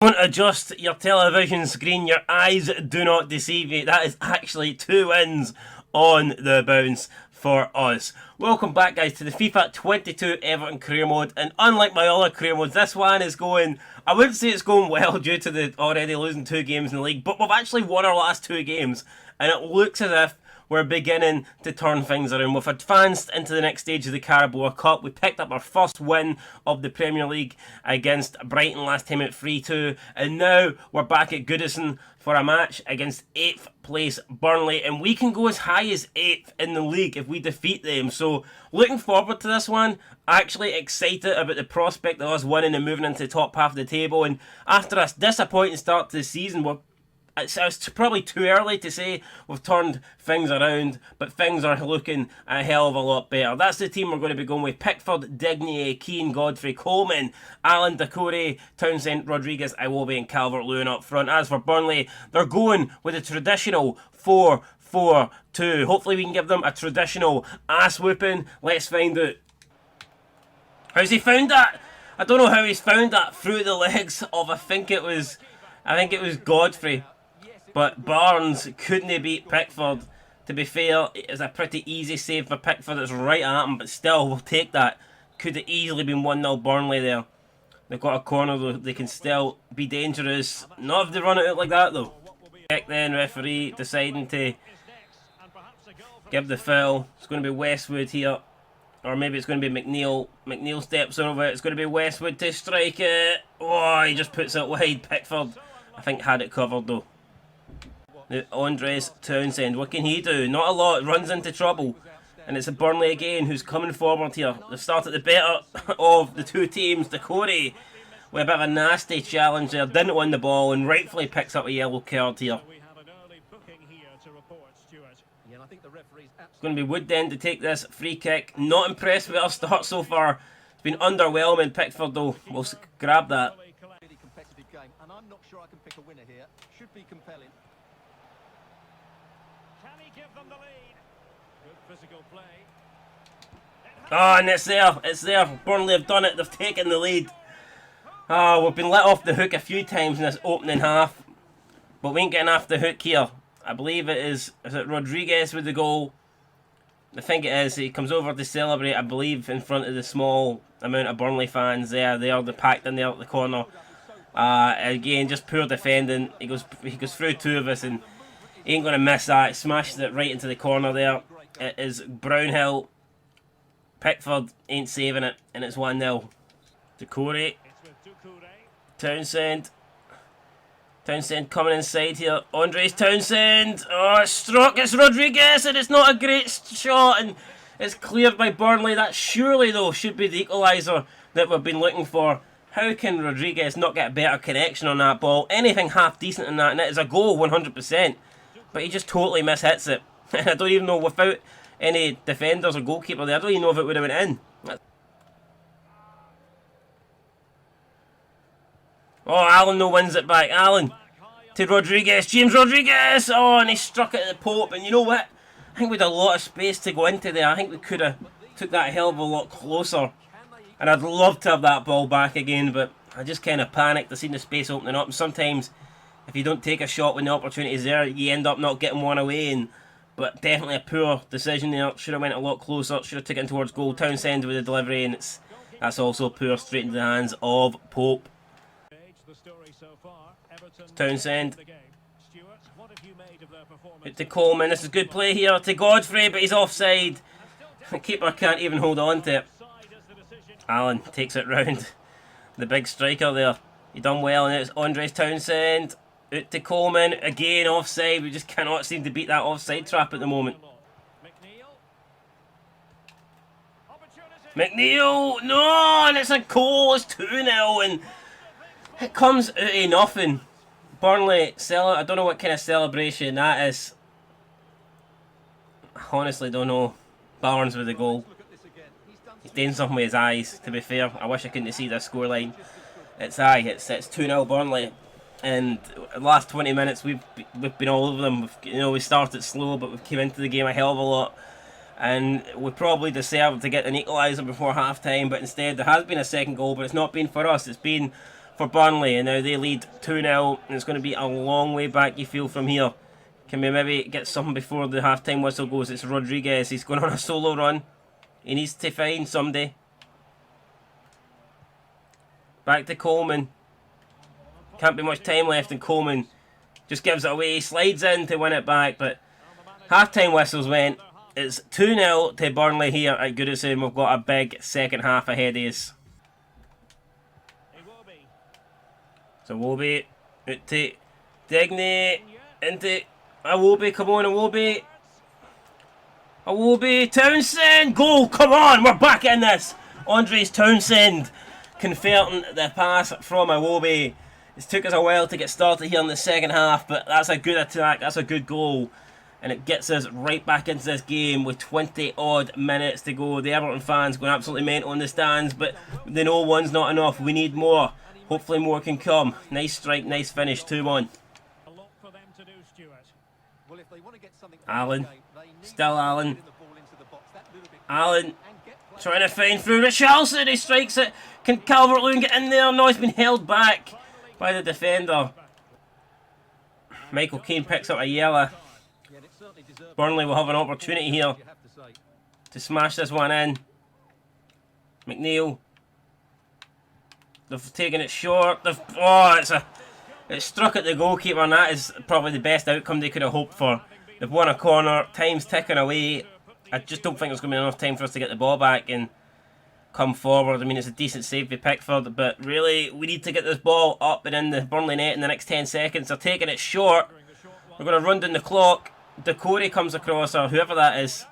Don't adjust your television screen, your eyes do not deceive you. That is actually 2 wins on the bounce for us. Welcome back, guys, to the FIFA 22 Everton career mode, and unlike my other career modes, this one is going, I wouldn't say it's going well due to the already losing 2 games in the league, but we've actually won our last 2 games, and it looks as if we're beginning to turn things around. We've advanced into the next stage of the Carabao Cup. We picked up our first win of the Premier League against Brighton last time at 3-2. And now we're back at Goodison for a match against 8th place Burnley. And we can go as high as 8th in the league if we defeat them. So looking forward to this one. Actually excited about the prospect of us winning and moving into the top half of the table. And after a disappointing start to the season, it's probably too early to say we've turned things around, but things are looking a hell of a lot better. That's the team we're going to be going with. Pickford, Digne, Keane, Godfrey, Coleman, Allen, Decore, Townsend, Rodriguez, Iwobi and Calvert-Lewin up front. As for Burnley, they're going with a traditional 4-4-2. Hopefully we can give them a traditional ass whooping. Let's find out. How's he found that? I don't know how he's found that through the legs of, I think it was Godfrey. But Barnes couldn't beat Pickford. To be fair, it was a pretty easy save for Pickford. It's right at him, but still, we'll take that. Could have easily been 1-0 Burnley there. They've got a corner though. They can still be dangerous. Not if they run it out like that though. Check then, referee deciding to give the foul. It's going to be Westwood here. Or maybe it's going to be McNeil. McNeil steps over it. It's going to be Westwood to strike it. Oh, he just puts it wide. Pickford, I think, had it covered though. Andres Townsend, what can he do? Not a lot, runs into trouble. And it's a Burnley again who's coming forward here. They've started the better of the two teams. Decore with a bit of a nasty challenge there. Didn't win the ball and rightfully picks up a yellow card here. It's going to be Wood then to take this free kick. Not impressed with our start so far. It's been underwhelming. Pickford though will grab that. And I'm not sure I can pick a winner here. Should be compelling. Can he give them the lead? Good physical play. Oh, and it's there. It's there. Burnley have done it. They've taken the lead. Oh, we've been let off the hook a few times in this opening half. But we ain't getting off the hook here. I believe it is it Rodriguez with the goal? I think it is. He comes over to celebrate, I believe, in front of the small amount of Burnley fans there. They are packed in there at the corner. Again, just poor defending. He goes through 2 of us and he ain't going to miss that. Smashes it right into the corner there. It is Brownhill. Pickford ain't saving it, and it's 1-0. Decore. Townsend. Townsend coming inside here. Andres Townsend. Oh, it's struck. It's Rodriguez, and it's not a great shot, and it's cleared by Burnley. That surely, though, should be the equaliser that we've been looking for. How can Rodriguez not get a better connection on that ball? Anything half decent in that, and it is a goal 100%. But he just totally mishits it. And I don't even know, without any defenders or goalkeeper there, I don't even know if it would have went in. Oh, Allen no wins it back. Allen to Rodriguez. James Rodriguez! Oh, and he struck it at the Pope. And you know what? I think we had a lot of space to go into there. I think we could have took that a hell of a lot closer. And I'd love to have that ball back again, but I just kind of panicked. I seen the space opening up, and sometimes if you don't take a shot when the opportunity's there, you end up not getting one away. But definitely a poor decision there. Should have went a lot closer. Should have taken it towards goal. Townsend with the delivery, and that's also poor, straight into the hands of Pope. Townsend. Hit to Coleman. This is good play here to Godfrey, but he's offside. The keeper can't even hold on to it. Allen takes it round. The big striker there. He done well, and it's Andres Townsend. Out to Coleman. Again, offside. We just cannot seem to beat that offside trap at the moment. McNeil! No! And it's a goal. It's 2-0, and it comes out of nothing. Burnley, I don't know what kind of celebration that is. I honestly don't know. Barnes with the goal. He's doing something with his eyes, to be fair. I wish I couldn't see this scoreline. It's 2-0 Burnley. And the last 20 minutes we've been all over them. We started slow, but we've came into the game a hell of a lot. And we probably deserved to get an equaliser before half time, but instead there has been a second goal, but it's not been for us. It's been for Burnley, and now they lead 2-0, and it's going to be a long way back, you feel, from here. Can we maybe get something before the half-time whistle goes? It's Rodriguez. He's going on a solo run. He needs to find somebody. Back to Coleman. Can't be much time left, and Coleman just gives it away. He slides in to win it back, but half-time whistles went. It's 2-0 to Burnley here at Goodison. We've got a big second half ahead of us. So Iwobi out to Digny, into Iwobi. Come on, Iwobi. Iwobi, Townsend, goal, come on, we're back in this. Andres Townsend converting the pass from Iwobi. It took us a while to get started here in the second half, but that's a good attack, that's a good goal. And it gets us right back into this game with 20 odd minutes to go. The Everton fans going absolutely mental in the stands, but they know one's not enough, we need more. Hopefully more can come. Nice strike, nice finish, 2-1. Allen. Still Allen. Allen trying to find through Richarlison. He strikes it. Can Calvert-Lewin get in there? No, he's been held back by the defender. Michael Keane picks up a yellow. Burnley will have an opportunity here to smash this one in. McNeil. They've taken it short. It's struck at the goalkeeper, and that is probably the best outcome they could have hoped for. They've won a corner. Time's ticking away. I just don't think there's going to be enough time for us to get the ball back and come forward. I mean, it's a decent save by Pickford, but really, we need to get this ball up and in the Burnley net in the next 10 seconds. They're taking it short. We're going to run down the clock. Decore comes across, or whoever that is,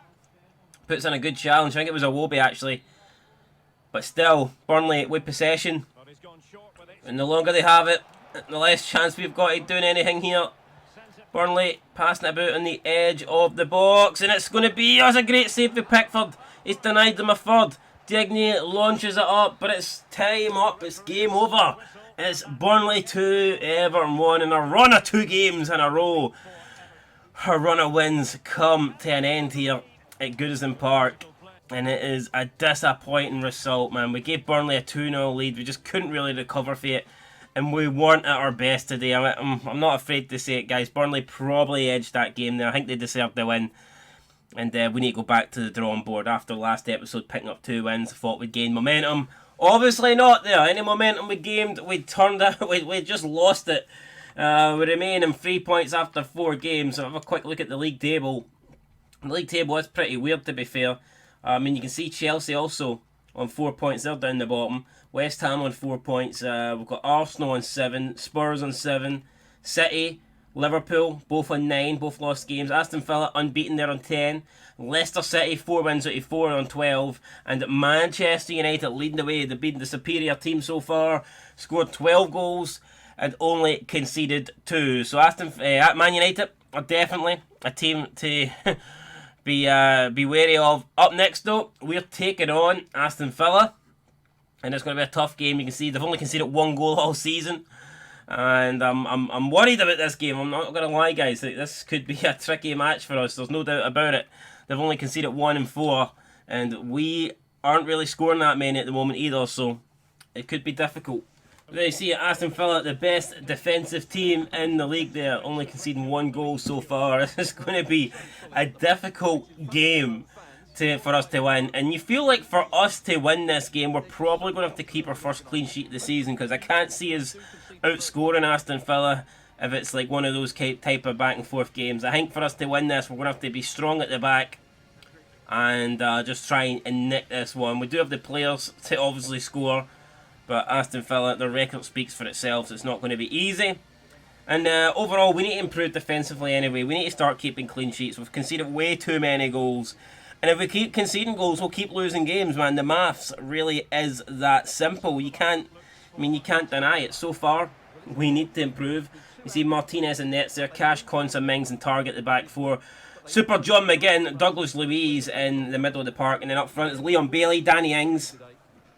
puts in a good challenge. I think it was Iwobi, actually. But still, Burnley with possession. And the longer they have it, the less chance we've got of doing anything here. Burnley passing it about on the edge of the box, and it's going to be, oh, it's a great save for Pickford. He's denied them a third. Digny launches it up, but it's time up, it's game over. It's Burnley 2, Everton 1, and a run of 2 games in a row. Her run of wins come to an end here at Goodison Park. And it is a disappointing result, man. We gave Burnley a 2-0 lead. We just couldn't really recover for it. And we weren't at our best today. I'm not afraid to say it, guys. Burnley probably edged that game there. I think they deserved the win. And we need to go back to the drawing board after last episode, picking up 2 wins. Thought we'd gain momentum. Obviously not there. Any momentum we gained, we turned it. We just lost it. We remain in 3 points after 4 games. So have a quick look at the league table. The league table is pretty weird, to be fair. I mean, you can see Chelsea also on 4 points. They're down the bottom. West Ham on 4 points. We've got Arsenal on 7. Spurs on 7. City, Liverpool, both on 9. Both lost games. Aston Villa unbeaten. They're on 10. Leicester City, 4 wins out of 4 on 12. And Manchester United leading the way. They've been the superior team so far. Scored 12 goals and only conceded 2. So Man United are definitely a team to... be wary of. Up next though, we're taking on Aston Villa, and it's going to be a tough game. You can see they've only conceded 1 goal all season, and I'm worried about this game. I'm not going to lie, guys. This could be a tricky match for us. There's no doubt about it. They've only conceded 1 and 4, and we aren't really scoring that many at the moment either. So it could be difficult. There you see Aston Villa, the best defensive team in the league there, only conceding 1 goal so far. This is going to be a difficult game for us to win. And you feel like for us to win this game, we're probably going to have to keep our first clean sheet of the season, because I can't see us outscoring Aston Villa if it's like one of those type of back and forth games. I think for us to win this, we're going to have to be strong at the back and just try and nick this one. We do have the players to obviously score. But Aston Villa, their record speaks for itself, so it's not going to be easy. And overall, we need to improve defensively anyway. We need to start keeping clean sheets. We've conceded way too many goals. And if we keep conceding goals, we'll keep losing games, man. The maths really is that simple. You can't deny it. So far, we need to improve. You see Martinez in nets there, Cash, Konsa, Mings and Target at the back 4. Super John McGinn, Douglas Luiz in the middle of the park. And then up front is Leon Bailey, Danny Ings,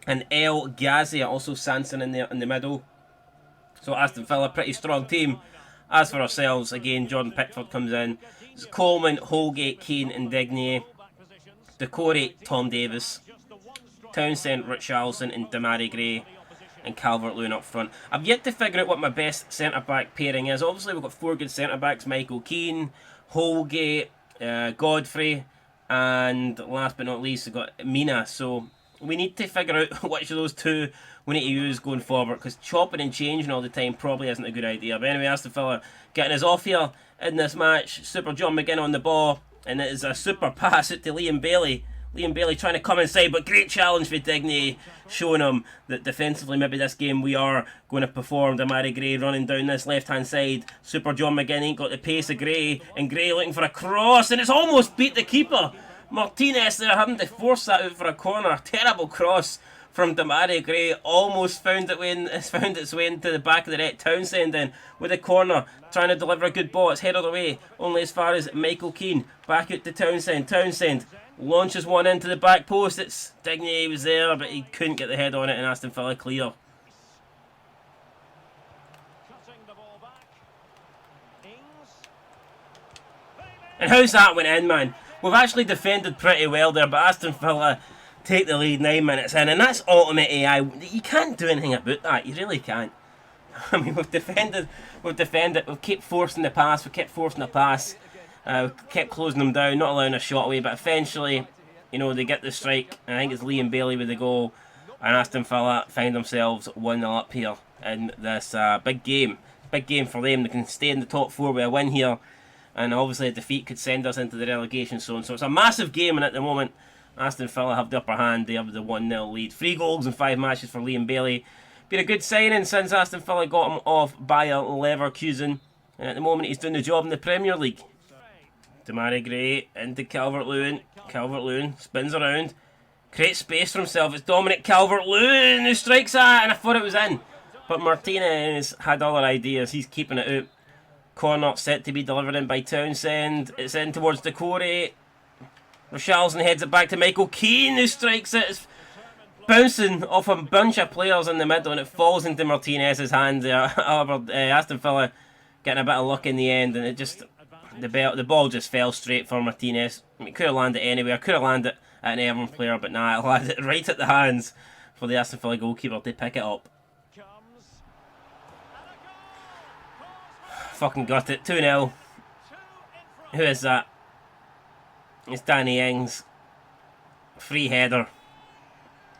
and El Ghazi, also Sanson in there in the middle. So Aston Villa, pretty strong team. As for ourselves, again, Jordan Pickford comes in. It's Coleman, Holgate, Keane and Digny. Decore, Tom Davis. Townsend, Richarlison and Damari Gray. and Calvert-Lewin up front. I've yet to figure out what my best centre-back pairing is. Obviously, we've got 4 good centre-backs: Michael Keane, Holgate, Godfrey, and last but not least, we've got Mina. So we need to figure out which of those 2 we need to use going forward, because chopping and changing all the time probably isn't a good idea. But anyway, Aston Villa getting us off here in this match. Super John McGinn on the ball, and it is a super pass out to Liam Bailey. Liam Bailey trying to come inside, but great challenge for Digne, showing him that defensively maybe this game we are going to perform. Damari Gray running down this left-hand side. Super John McGinn ain't got the pace of Gray, and Gray looking for a cross, and it's almost beat the keeper. Martinez there having to force that out for a corner. Terrible cross from Damari Gray, almost found its way into the back of the net. Townsend then with a corner, trying to deliver a good ball. It's headed away, only as far as Michael Keane. Back out to Townsend. Townsend launches one into the back post. It's Digne was there, but he couldn't get the head on it, and Aston Villa clear. And how's that went in, man? We've actually defended pretty well there, but Aston Villa take the lead 9 minutes in, and that's ultimate AI. You can't do anything about that. You really can't. I mean, we've defended, we've kept forcing the pass, we kept kept closing them down, not allowing a shot away, but eventually, you know, they get the strike. I think it's Liam Bailey with the goal, and Aston Villa find themselves 1-0 up here in this big game. Big game for them. They can stay in the top 4 with a win here, and obviously a defeat could send us into the relegation zone. So it's a massive game, and at the moment, Aston Villa have the upper hand. They have the 1-0 lead. 3 goals in 5 matches for Liam Bailey. Been a good signing since Aston Villa got him off Bayer Leverkusen, and at the moment he's doing the job in the Premier League. Damari Gray into Calvert-Lewin. Calvert-Lewin spins around, creates space for himself. It's Dominic Calvert-Lewin who strikes that, and I thought it was in, but Martinez had other ideas. He's keeping it out. Corner set to be delivered in by Townsend. It's in towards Decore. Richarlison heads it back to Michael Keane, who strikes it. It's bouncing off a bunch of players in the middle, and it falls into Martinez's hands there. However, Aston Villa getting a bit of luck in the end, and it just the ball just fell straight for Martinez. I mean, it could have landed anywhere. Could have landed at an Everton player, but nah, it landed right at the hands for the Aston Villa goalkeeper to pick it up. Fucking got it. 2-0. Who is that? It's Danny Ings. Free header.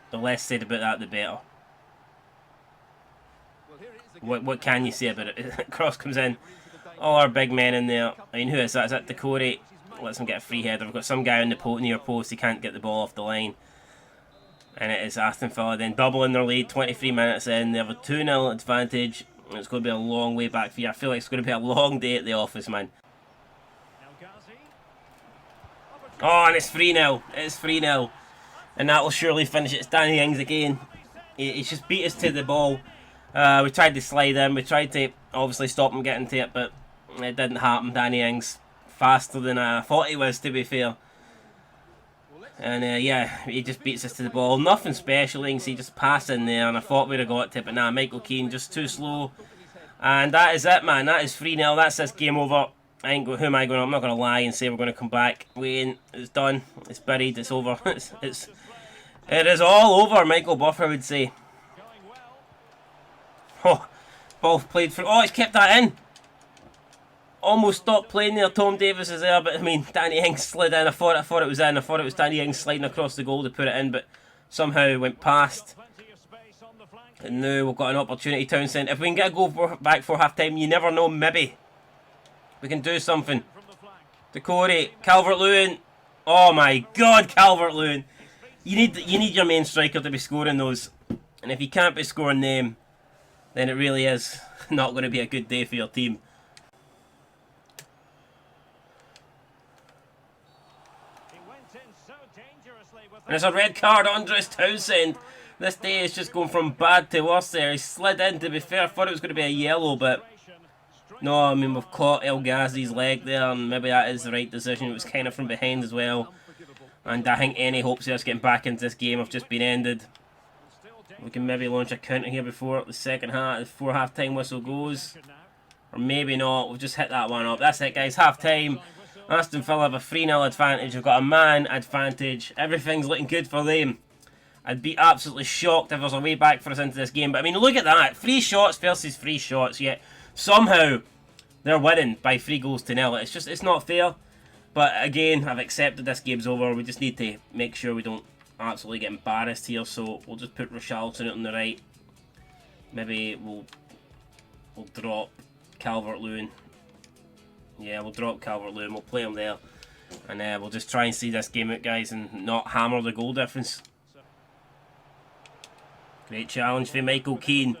The less said about that, the better. What can you say about it? Cross comes in. All our big men in there. I mean, who is that? Is that Decore? Lets him get a free header. We've got some guy on the near post. He can't get the ball off the line. And it is Aston Villa then doubling their lead. 23 minutes in. They have a 2-0 advantage. It's going to be a long way back for you. I feel like it's going to be a long day at the office, man. Oh, and it's 3-0. It's 3-0. And that will surely finish it. It's Danny Ings again. He's just beat us to the ball. We tried to slide in. We tried to obviously stop him getting to it, but it didn't happen. Danny Ings faster than I thought he was, to be fair. And yeah, he just beats us to the ball. Nothing special, Ings. He just passed in there, and I thought we'd have got to it, but nah, Michael Keane just too slow. And that is it, man. That is 3-0. That's this game over. Who am I going to? I'm not going to lie and say we're going to come back. We ain't. It's done. It's buried. It's over. It is all over, Michael Buffer would say. Oh, ball played through. Oh, he's kept that in. Almost stopped playing there. Tom Davis is there, but I mean, Danny Ings slid in. I thought it was in. I thought it was Danny Ings sliding across the goal to put it in, but somehow it went past. And now we've got an opportunity, Townsend. If we can get a goal back for half time, you never know, maybe we can do something. Decore, Calvert-Lewin. Oh my God, Calvert-Lewin. You need your main striker to be scoring those, and if you can't be scoring them, then it really is not going to be a good day for your team. And it's a red card, Andres Townsend. This day is just going from bad to worse there. He slid in, to be fair. I thought it was going to be a yellow, but no, I mean, we've caught El Ghazi's leg there, and maybe that is the right decision. It was kind of from behind as well. And I think any hopes of us getting back into this game have just been ended. We can maybe launch a counter here before the second half, before half-time whistle goes. Or maybe not. We've just hit that one up. That's it, guys. Half-time. Aston Villa have a 3-0 advantage. We've got a man advantage. Everything's looking good for them. I'd be absolutely shocked if there's a way back for us into this game. But I mean, look at that. 3 shots versus 3 shots, yet somehow they're winning by 3 goals to nil. It's not fair. But again, I've accepted this game's over. We just need to make sure we don't absolutely get embarrassed here. So we'll just put Richarlison on the right. Maybe we'll drop Calvert-Lewin. Yeah, we'll drop Calvert-Lewin. We'll play him there. And we'll just try and see this game out, guys, and not hammer the goal difference. Great challenge for Michael Keane.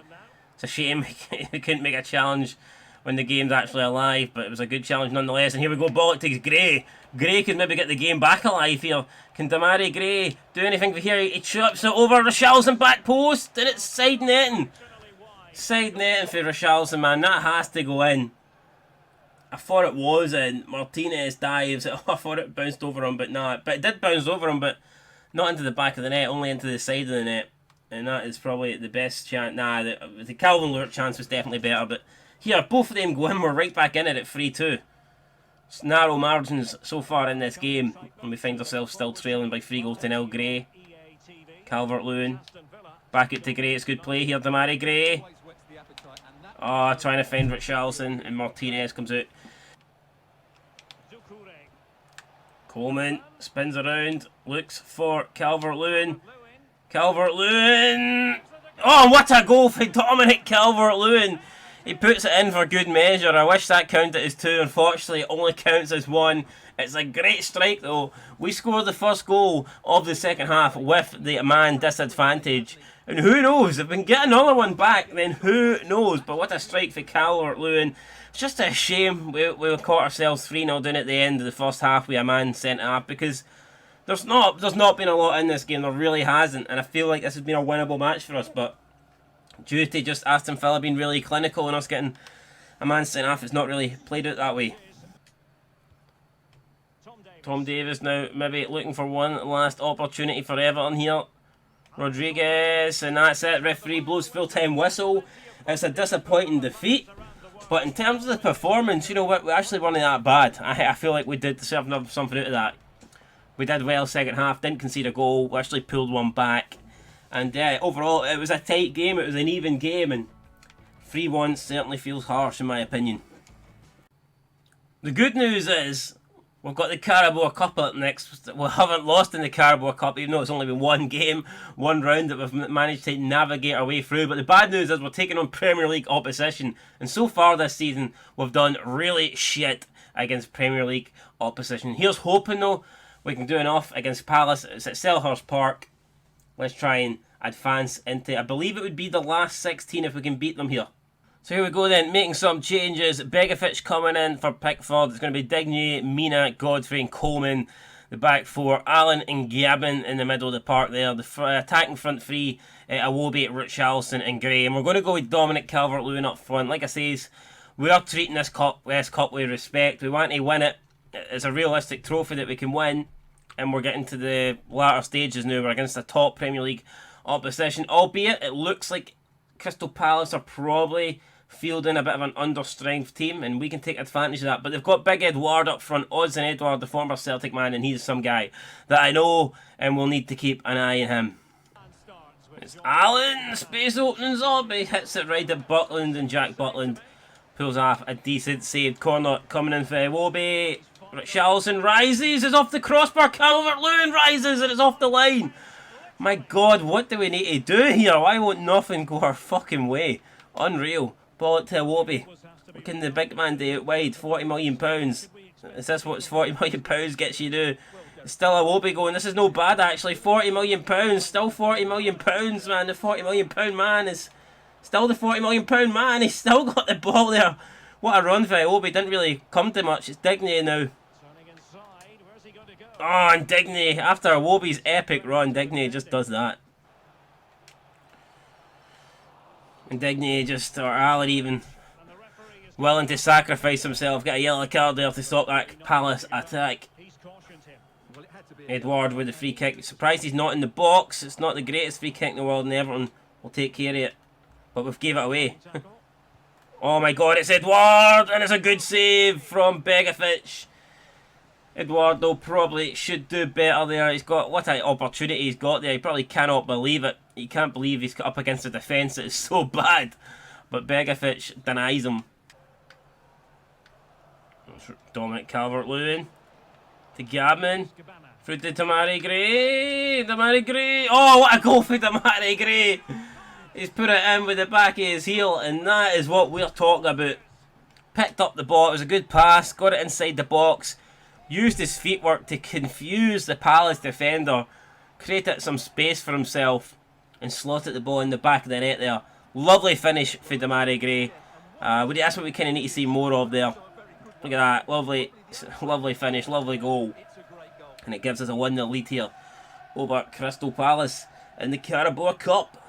It's a shame he couldn't make a challenge when the game's actually alive, but it was a good challenge nonetheless. And here we go, ball it takes Gray. Gray could maybe get the game back alive here. Can Damari Gray do anything for here? He chips it over Richarlison, back post, and it's side netting. Side netting for Richarlison, man. That has to go in. I thought it was in. Martinez dives. I thought it bounced over him, but nah. But it did bounce over him, but not into the back of the net, only into the side of the net. And that is probably the best chance. Nah, the Calvin-Lewin chance was definitely better, but here, both of them go in. We're right back in it at 3-2. It's narrow margins so far in this game, and we find ourselves still trailing by 3 goals to nil. Gray, Calvert-Lewin, back it to Gray. It's good play here, Damari Gray. Oh, trying to find Richarlison, and Martinez comes out. Coleman spins around, looks for Calvert-Lewin. Calvert-Lewin! Oh, what a goal for Dominic Calvert-Lewin! He puts it in for good measure. I wish that counted as 2. Unfortunately, it only counts as 1. It's a great strike, though. We scored the first goal of the second half with the man disadvantage. And who knows? If we can get another one back, then who knows? But what a strike for Calvert-Lewin. It's just a shame we caught ourselves 3-0 down at the end of the first half with a man sent up, because there's not been a lot in this game. There really hasn't. And I feel like this has been a winnable match for us, but due to just Aston Villa being really clinical and us getting a man sent off, it's not really played out that way. Tom Davies now maybe looking for one last opportunity for Everton here. Rodriguez, and that's it. Referee blows full-time whistle. It's a disappointing defeat, but in terms of the performance, you know what, we actually weren't that bad. I feel like we did deserve something out of that. We did well second half, didn't concede a goal, we actually pulled one back. And overall, it was a tight game, it was an even game, and 3-1 certainly feels harsh in my opinion. The good news is, we've got the Carabao Cup up next. We haven't lost in the Carabao Cup, even though it's only been one game, one round that we've managed to navigate our way through. But the bad news is we're taking on Premier League opposition. And so far this season, we've done really shit against Premier League opposition. Here's hoping, though, we can do enough against Palace. It's at Selhurst Park. Let's try and advance into, I believe it would be the last 16 if we can beat them here. So here we go then, making some changes. Begovic coming in for Pickford. It's going to be Digne, Mina, Godfrey and Coleman. The back 4, Allen and Gabin in the middle of the park there. The attacking front 3, Iwobi, Richarlison and Gray. And we're going to go with Dominic Calvert-Lewin up front. Like I says, we are treating this cup with respect. We want to win it. It's a realistic trophy that we can win. And we're getting to the latter stages now. We're against the top Premier League opposition. Albeit, it looks like Crystal Palace are probably fielding a bit of an understrength team, and we can take advantage of that. But they've got Big Edward up front, Odsonne Edouard, the former Celtic man, and he's some guy that I know and will need to keep an eye on him. It's Allen, space opens up, he hits it right at Butland, and Jack Butland pulls off a decent save. Corner coming in for Iwobi. Richarlison rises, it's off the crossbar, Calvert-Lewin rises, and it's off the line. My God, what do we need to do here? Why won't nothing go our fucking way? Unreal. Ball it to Iwobi. What can the big man do out wide? £40 million. Is this what £40 million gets you to do? It's still Iwobi going. This is no bad actually. £40 million. Still £40 million, man. The £40 million man is still the £40 million man. He's still got the ball there. What a run for Iwobi. Didn't really come to much. It's Digne now. Oh, and Digne. After Iwobi's epic run, Digne just does that. And Digne just, or Allen even, willing to sacrifice himself, get a yellow card there to stop that Palace attack. Edward with the free kick. Surprised he's not in the box. It's not the greatest free kick in the world, and Everton will take care of it. But we've gave it away. Oh my God, it's Edward, and it's a good save from Begovic. Eduardo probably should do better there. He's got, what an opportunity he's got there. He probably cannot believe it. He can't believe he's up against a defence that is so bad. But Begovic denies him. Dominic Calvert-Lewin to Gabman. Through to Damari Gray. Damari Gray. Oh, what a goal for Damari Gray. He's put it in with the back of his heel, and that is what we're talking about. Picked up the ball. It was a good pass. Got it inside the box. Used his feetwork to confuse the Palace defender. Created some space for himself. And slotted the ball in the back of the net there. Lovely finish for Damari Gray. That's what we kind of need to see more of there. Look at that. Lovely finish. Lovely goal. And it gives us a 1-0 lead here over Crystal Palace in the Carabao Cup.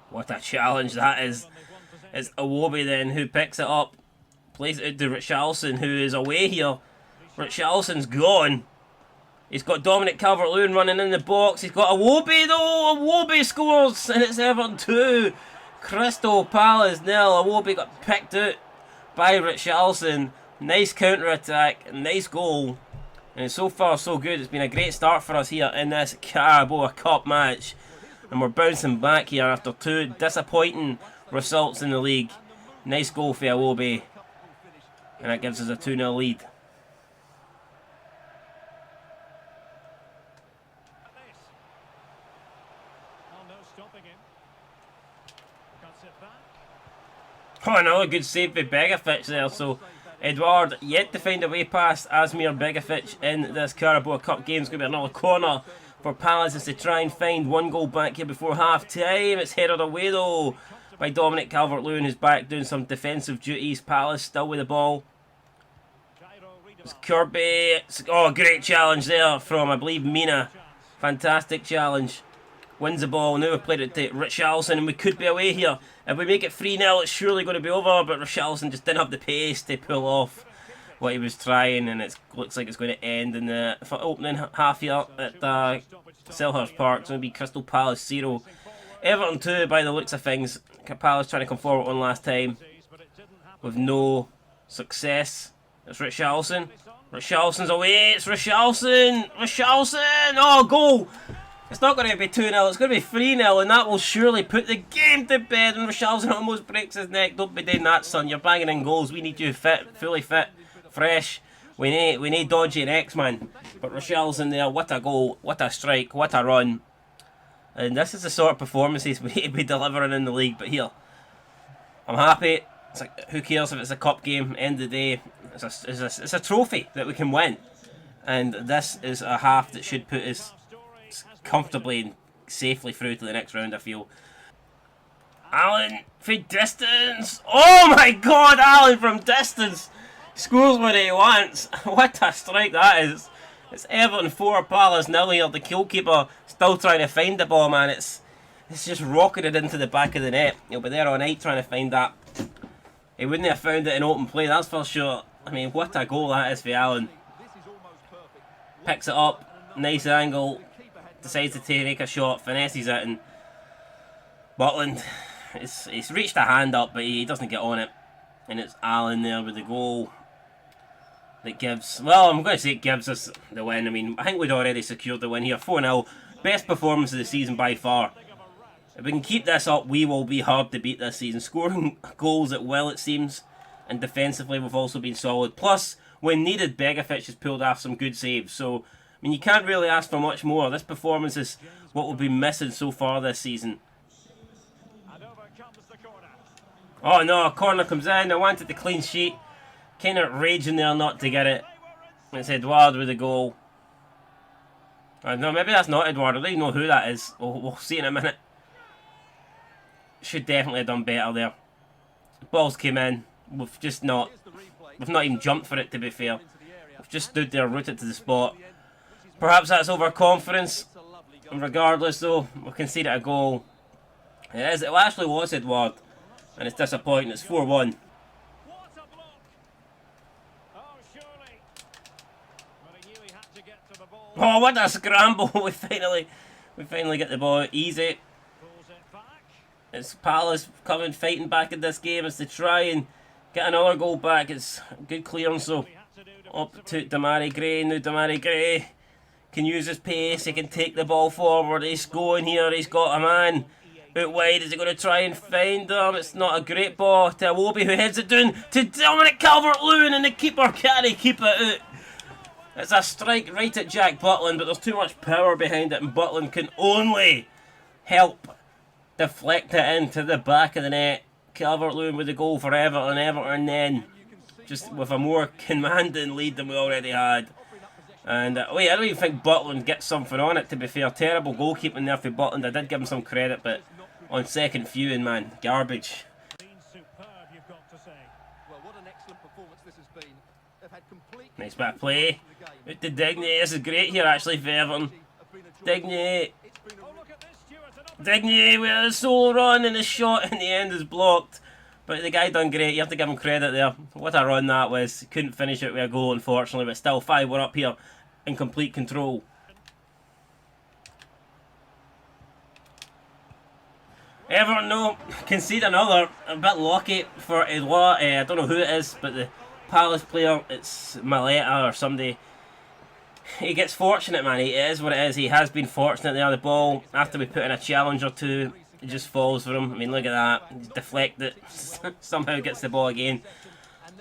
What a challenge that is. It's Iwobi then who picks it up. Plays it out to Richarlison, who is away here. Richarlison's gone. He's got Dominic Calvert-Lewin running in the box. He's got Iwobi though. Iwobi scores, and it's Everton 2. Crystal Palace 0. Iwobi got picked out by Richarlison. Nice counter-attack. Nice goal. And so far so good. It's been a great start for us here in this Carabao Cup match. And we're bouncing back here after 2 disappointing results in the league. Nice goal for Iwobi. And that gives us a 2-0 lead. Oh, another good save by Begovic there. So Edouard yet to find a way past Asmir Begovic in this Carabao Cup game. It's going to be another corner for Palace as they try and find 1 goal back here before half time. It's headed away though by Dominic Calvert-Lewin, who's back doing some defensive duties. Palace still with the ball. It's Kirby. Oh, great challenge there from, I believe, Mina. Fantastic challenge. Wins the ball. Now we've played it to Richarlison, and we could be away here. If we make it 3-0, it's surely going to be over, but Richarlison just didn't have the pace to pull off what he was trying, and it looks like it's going to end in the opening half here at Selhurst Park. It's going to be Crystal Palace 0. Everton 2 by the looks of things. Palace trying to come forward on last time with no success. It's Richarlison. Richarlison's away. It's Richarlison. Richarlison. Oh, goal. It's not going to be 2-0, it's going to be 3-0, and that will surely put the game to bed. And Richarlison almost breaks his neck. Don't be doing that, son. You're banging in goals. We need you fit, fully fit, fresh. We need dodgy and X-Man. But Richarlison there, what a goal, what a strike, what a run. And this is the sort of performances we need to be delivering in the league. But here, I'm happy. It's like, who cares if it's a cup game? End of the day, it's a trophy that we can win. And this is a half that should put us comfortably and safely through to the next round, I feel. Allen for distance. Oh my god, Allen from distance scores what he wants. What a strike that is. It's Everton 4, Palace 0 here. The goalkeeper still trying to find the ball, man. It's just rocketed into the back of the net. He'll be there all night trying to find that. He wouldn't have found it in open play, that's for sure. I mean, what a goal that is for Allen. Picks it up, nice angle. Decides to take a shot, finesses it, and Butland, he's reached a hand up, but he doesn't get on it. And it's Allen there with the goal that gives, well, I'm going to say it gives us the win. I mean, I think we'd already secured the win here. 4-0, best performance of the season by far. If we can keep this up, we will be hard to beat this season. Scoring goals at will, it seems, and defensively we've also been solid. Plus, when needed, Begovic has pulled off some good saves, so I mean, you can't really ask for much more. This performance is what we'll be missing so far this season. Oh no, a corner comes in. I wanted the clean sheet. Kind of raging there not to get it. It's Edouard with the goal. No, maybe that's not Edouard. I don't even know who that is. We'll see in a minute. Should definitely have done better there. Balls came in. We've not even jumped for it, to be fair. We've just stood there, rooted to the spot. Perhaps that's overconfidence. Regardless, though, we conceded a goal. It actually was Edouard, and it's disappointing. It's 4-1. Oh, what a scramble! we finally get the ball easy. It's Palace coming, fighting back in this game as they try and get another goal back. It's good clearance, so Up to Damari Gray. Now Damari Gray can use his pace. He can take the ball forward. He's going here. He's got a man out wide. Is he going to try and find him? It's not a great ball to Iwobi, who heads it down to Dominic Calvert-Lewin, and the keeper can't keep it out. It's a strike right at Jack Butland, but there's too much power behind it, and Butland can only help deflect it into the back of the net. Calvert-Lewin with the goal for Everton. Everton then just with a more commanding lead than we already had. And wait, I don't even think Butland gets something on it, to be fair. Terrible goalkeeping there for Butland. I did give him some credit, but on second viewing, man, garbage. Nice bit of play. Out to Digne. This is great here actually for Everton. Digne. Digne with a solo run, and the shot in the end is blocked. But the guy done great. You have to give him credit there. What a run that was. Couldn't finish it with a goal, unfortunately, but still 5-1 up here in complete control. Everton, no, concede another. A bit lucky for Edouard. I don't know who it is, but the Palace player, it's Maleta or somebody. He gets fortunate, man. It is what it is. He has been fortunate there. The ball, after we put in a challenge or two, it just falls for him. I mean, look at that. Deflect it. Somehow gets the ball again.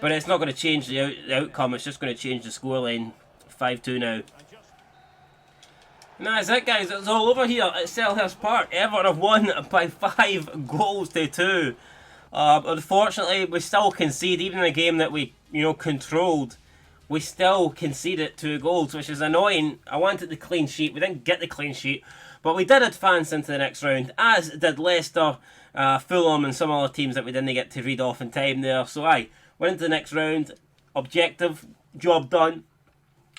But it's not going to change the outcome. It's just going to change the scoreline. 5-2 now. And that's it, guys. It's all over here at Selhurst Park. Everton have won by 5 goals to 2. Unfortunately, we still concede. Even in a game that we, controlled, we still conceded 2 goals, which is annoying. I wanted the clean sheet. We didn't get the clean sheet. But we did advance into the next round, as did Leicester, Fulham and some other teams that we didn't get to read off in time there. So went into the next round, objective, job done.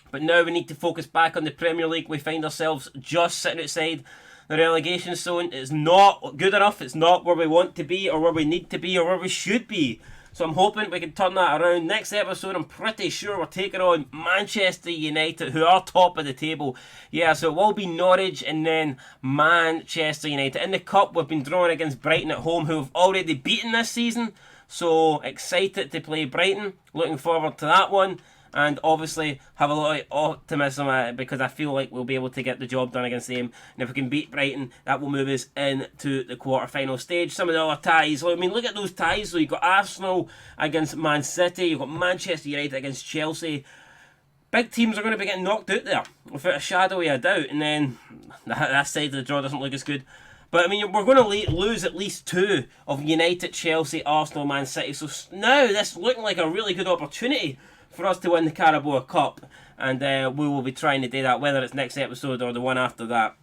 But now we need to focus back on the Premier League. We find ourselves just sitting outside the relegation zone. It's not good enough. It's not where we want to be or where we need to be or where we should be. So I'm hoping we can turn that around. Next episode, I'm pretty sure we're taking on Manchester United, who are top of the table. Yeah, so it will be Norwich and then Manchester United. In the Cup, we've been drawn against Brighton at home, who have already beaten this season. So excited to play Brighton. Looking forward to that one. And obviously have a lot of optimism because I feel like we'll be able to get the job done against them. And if we can beat Brighton, that will move us into the quarter-final stage. Some of the other ties. I mean, look at those ties. So you've got Arsenal against Man City. You've got Manchester United against Chelsea. Big teams are going to be getting knocked out there without a shadow of a doubt. And then that side of the draw doesn't look as good. But, I mean, we're going to lose at least 2 of United, Chelsea, Arsenal, Man City. So now this looking like a really good opportunity for us to win the Carabao Cup, and we will be trying to do that. Whether it's next episode or the one after that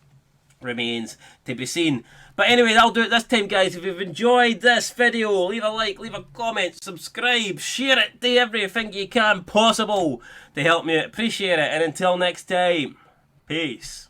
remains to be seen. But anyway, that'll do it this time, guys. If you've enjoyed this video, leave a like, leave a comment, subscribe, share it, do everything you can possible to help me out. Appreciate it, and until next time, peace.